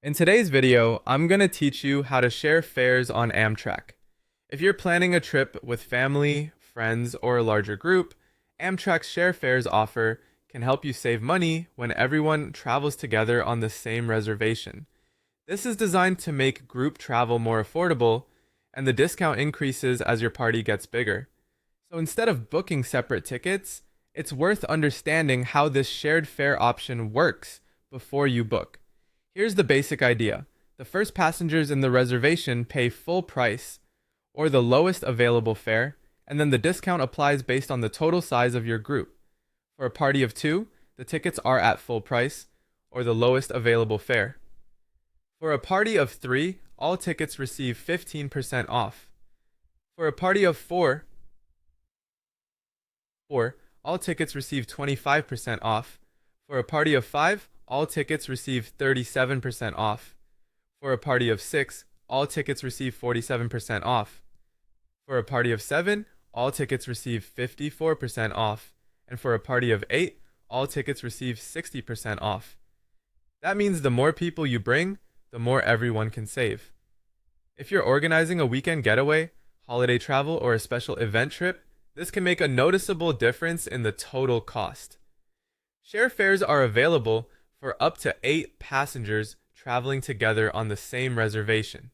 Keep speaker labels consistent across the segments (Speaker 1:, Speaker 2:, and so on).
Speaker 1: In today's video, I'm going to teach you how to share fares on Amtrak. If you're planning a trip with family, friends, or a larger group, Amtrak's share fares offer can help you save money when everyone travels together on the same reservation. This is designed to make group travel more affordable, and the discount increases as your party gets bigger. So instead of booking separate tickets, it's worth understanding how this shared fare option works before you book. Here's the basic idea. The first passengers in the reservation pay full price, or the lowest available fare, and then the discount applies based on the total size of your group. For a party of two, the tickets are at full price, or the lowest available fare. For a party of three, all tickets receive 15% off. For a party of four, all tickets receive 25% off. For a party of five, all tickets receive 37% off. For a party of six, all tickets receive 47% off. For a party of seven, all tickets receive 54% off. And for a party of eight, all tickets receive 60% off. That means the more people you bring, the more everyone can save. If you're organizing a weekend getaway, holiday travel, or a special event trip, this can make a noticeable difference in the total cost. Share fares are available for up to 8 passengers traveling together on the same reservation.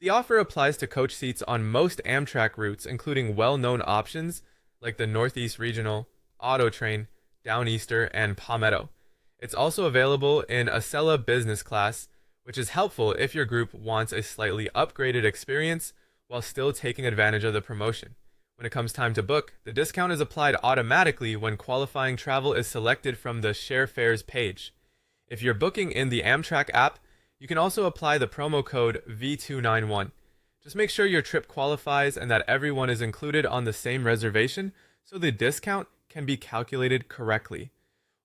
Speaker 1: The offer applies to coach seats on most Amtrak routes, including well-known options like the Northeast Regional, Auto Train, Downeaster, and Palmetto. It's also available in Acela Business Class, which is helpful if your group wants a slightly upgraded experience while still taking advantage of the promotion. When it comes time to book, the discount is applied automatically when qualifying travel is selected from the Share Fares page. If you're booking in the Amtrak app, you can also apply the promo code V291. Just make sure your trip qualifies and that everyone is included on the same reservation so the discount can be calculated correctly.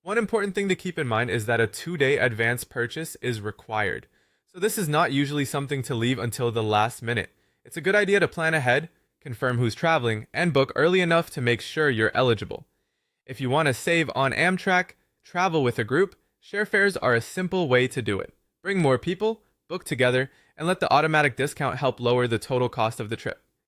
Speaker 1: One important thing to keep in mind is that a 2-day advance purchase is required. So this is not usually something to leave until the last minute. It's a good idea to plan ahead, confirm who's traveling, and book early enough to make sure you're eligible. If you want to save on Amtrak, travel with a group, share fares are a simple way to do it. Bring more people, book together, and let the automatic discount help lower the total cost of the trip.